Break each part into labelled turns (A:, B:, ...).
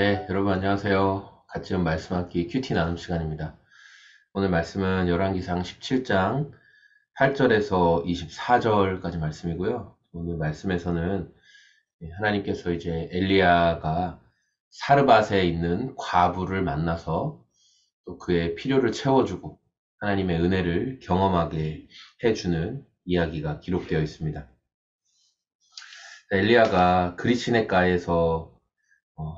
A: 네, 여러분 안녕하세요. 같이 말씀하기 큐티 나눔 시간입니다. 오늘 말씀은 열왕기상 17장 8절에서 24절까지 말씀이고요. 오늘 말씀에서는 하나님께서 이제 엘리야가 사르밧에 있는 과부를 만나서 또 그의 필요를 채워주고 하나님의 은혜를 경험하게 해주는 이야기가 기록되어 있습니다. 엘리야가 그릿시네가에서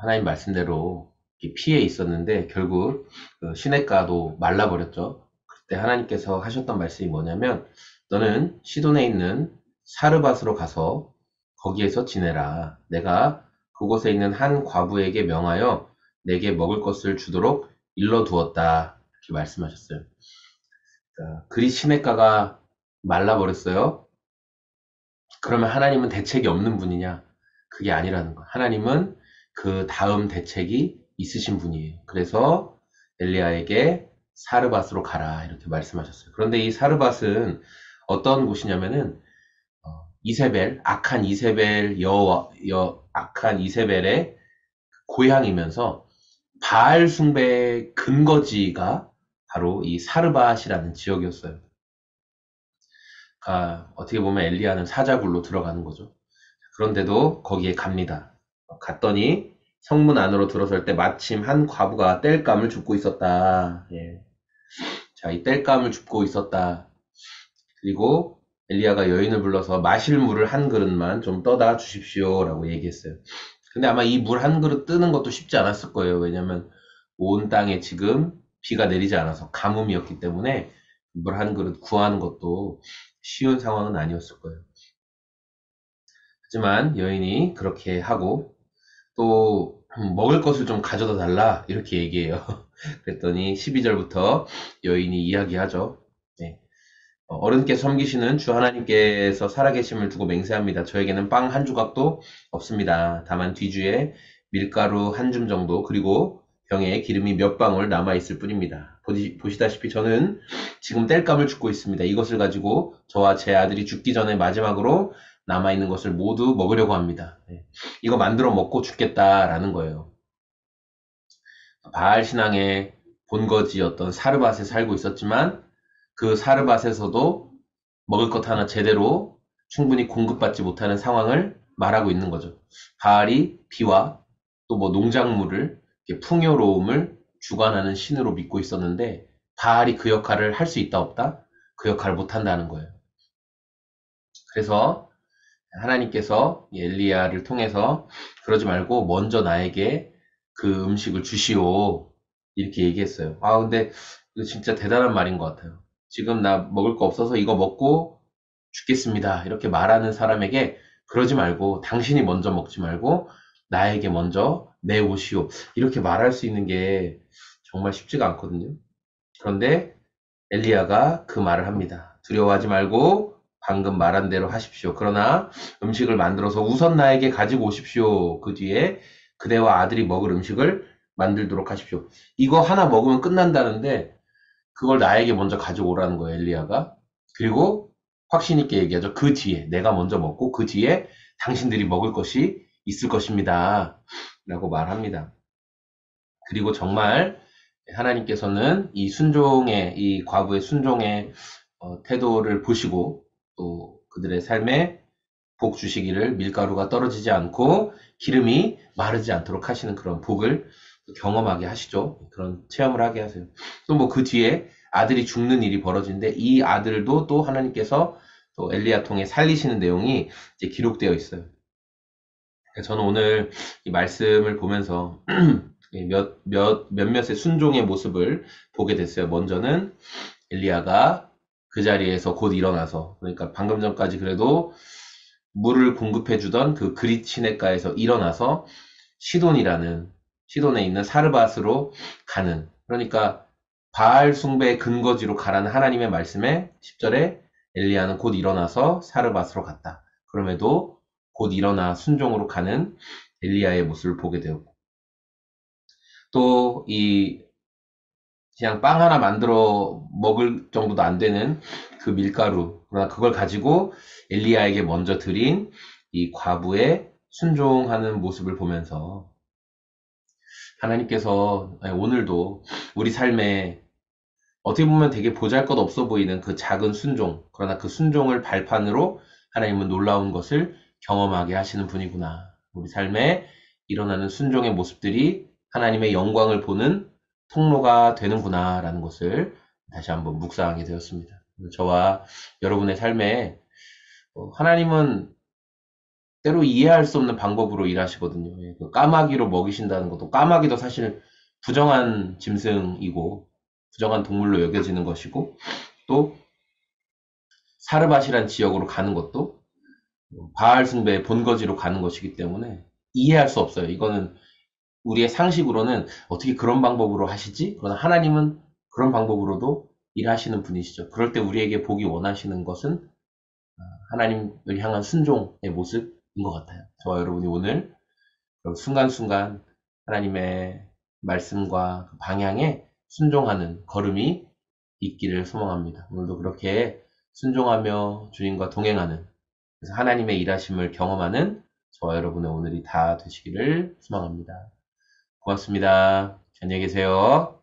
A: 하나님 말씀대로 피해 있었는데 결국 그 시냇가도 말라버렸죠. 그때 하나님께서 하셨던 말씀이 뭐냐면 너는 시돈에 있는 사르밧으로 가서 거기에서 지내라. 내가 그곳에 있는 한 과부에게 명하여 내게 먹을 것을 주도록 일러두었다. 이렇게 말씀하셨어요. 그리 시냇가가 말라버렸어요. 그러면 하나님은 대책이 없는 분이냐? 그게 아니라는 거. 하나님은 그 다음 대책이 있으신 분이에요. 그래서 엘리야에게 사르밧으로 가라 이렇게 말씀하셨어요. 그런데 이 사르밧은 어떤 곳이냐면은 이세벨, 악한 이세벨의 고향이면서 바알 숭배의 근거지가 바로 이 사르밧이라는 지역이었어요. 어떻게 보면 엘리야는 사자굴로 들어가는 거죠. 그런데도 거기에 갑니다. 갔더니 성문 안으로 들어설 때 마침 한 과부가 땔감을 줍고 있었다. 예. 자, 이 땔감을 줍고 있었다. 그리고 엘리야가 여인을 불러서 마실 물을 한 그릇만 좀 떠다 주십시오라고 얘기했어요. 근데 아마 이 물 한 그릇 뜨는 것도 쉽지 않았을 거예요. 왜냐면 온 땅에 지금 비가 내리지 않아서 가뭄이었기 때문에 물 한 그릇 구하는 것도 쉬운 상황은 아니었을 거예요. 하지만 여인이 그렇게 하고 또 먹을 것을 좀 가져다 달라 이렇게 얘기해요. 그랬더니 12절부터 여인이 이야기하죠. 네. 어른께 섬기시는 주 하나님께서 살아계심을 두고 맹세합니다. 저에게는 빵 한 조각도 없습니다. 다만 뒤주에 밀가루 한 줌 정도 그리고 병에 기름이 몇 방울 남아있을 뿐입니다. 보시다시피 저는 지금 땔감을 줍고 있습니다. 이것을 가지고 저와 제 아들이 죽기 전에 마지막으로 남아있는 것을 모두 먹으려고 합니다. 네. 이거 만들어 먹고 죽겠다라는 거예요. 바알 신앙의 본거지였던 사르밧에 살고 있었지만 그 사르밧에서도 먹을 것 하나 제대로 충분히 공급받지 못하는 상황을 말하고 있는 거죠. 바알이 비와 또 뭐 농작물을 풍요로움을 주관하는 신으로 믿고 있었는데 바알이 그 역할을 할 수 있다 없다? 그 역할을 못 한다는 거예요. 그래서 하나님께서 엘리야를 통해서 그러지 말고 먼저 나에게 그 음식을 주시오. 이렇게 얘기했어요. 근데 이거 진짜 대단한 말인 것 같아요. 지금 나 먹을 거 없어서 이거 먹고 죽겠습니다. 이렇게 말하는 사람에게 그러지 말고 당신이 먼저 먹지 말고 나에게 먼저 내오시오. 이렇게 말할 수 있는 게 정말 쉽지가 않거든요. 그런데 엘리야가 그 말을 합니다. 두려워하지 말고 방금 말한 대로 하십시오. 그러나 음식을 만들어서 우선 나에게 가지고 오십시오. 그 뒤에 그대와 아들이 먹을 음식을 만들도록 하십시오. 이거 하나 먹으면 끝난다는데 그걸 나에게 먼저 가져오라는 거예요, 엘리야가. 그리고 확신 있게 얘기하죠. 그 뒤에 내가 먼저 먹고 그 뒤에 당신들이 먹을 것이 있을 것입니다. 라고 말합니다. 그리고 정말 하나님께서는 이 과부의 순종의 태도를 보시고 또 그들의 삶에 복 주시기를 밀가루가 떨어지지 않고 기름이 마르지 않도록 하시는 그런 복을 경험하게 하시죠. 그런 체험을 하게 하세요. 또 뭐 그 뒤에 아들이 죽는 일이 벌어지는데 이 아들도 또 하나님께서 또 엘리야 통해 살리시는 내용이 이제 기록되어 있어요. 저는 오늘 이 말씀을 보면서 몇몇의 순종의 모습을 보게 됐어요. 먼저는 엘리야가 그 자리에서 곧 일어나서, 그러니까 방금 전까지 그래도 물을 공급해 주던 그 그릿 시냇가에서 일어나서 시돈에 있는 사르밧으로 가는, 그러니까 바알 숭배의 근거지로 가라는 하나님의 말씀에 10절에 엘리야는 곧 일어나서 사르밧으로 갔다. 그럼에도 곧 일어나 순종으로 가는 엘리야의 모습을 보게 되었고, 또 그냥 빵 하나 만들어 먹을 정도도 안 되는 그 밀가루, 그러나 그걸 가지고 엘리야에게 먼저 드린 이 과부의 순종하는 모습을 보면서 하나님께서 오늘도 우리 삶에 어떻게 보면 되게 보잘것없어 보이는 그 작은 순종, 그러나 그 순종을 발판으로 하나님은 놀라운 것을 경험하게 하시는 분이구나. 우리 삶에 일어나는 순종의 모습들이 하나님의 영광을 보는 통로가 되는구나라는 것을 다시 한번 묵상하게 되었습니다. 저와 여러분의 삶에 하나님은 때로 이해할 수 없는 방법으로 일하시거든요. 예, 그 까마귀로 먹이신다는 것도, 까마귀도 사실 부정한 짐승이고 부정한 동물로 여겨지는 것이고, 또 사르밧이란 지역으로 가는 것도 바알 숭배의 본거지로 가는 것이기 때문에 이해할 수 없어요. 이거는 우리의 상식으로는 어떻게 그런 방법으로 하시지? 그러나 하나님은 그런 방법으로도 일하시는 분이시죠. 그럴 때 우리에게 보기 원하시는 것은 하나님을 향한 순종의 모습인 것 같아요. 저와 여러분이 오늘 순간순간 하나님의 말씀과 그 방향에 순종하는 걸음이 있기를 소망합니다. 오늘도 그렇게 순종하며 주님과 동행하는, 그래서 하나님의 일하심을 경험하는 저와 여러분의 오늘이 다 되시기를 소망합니다. 고맙습니다. 안녕히 계세요.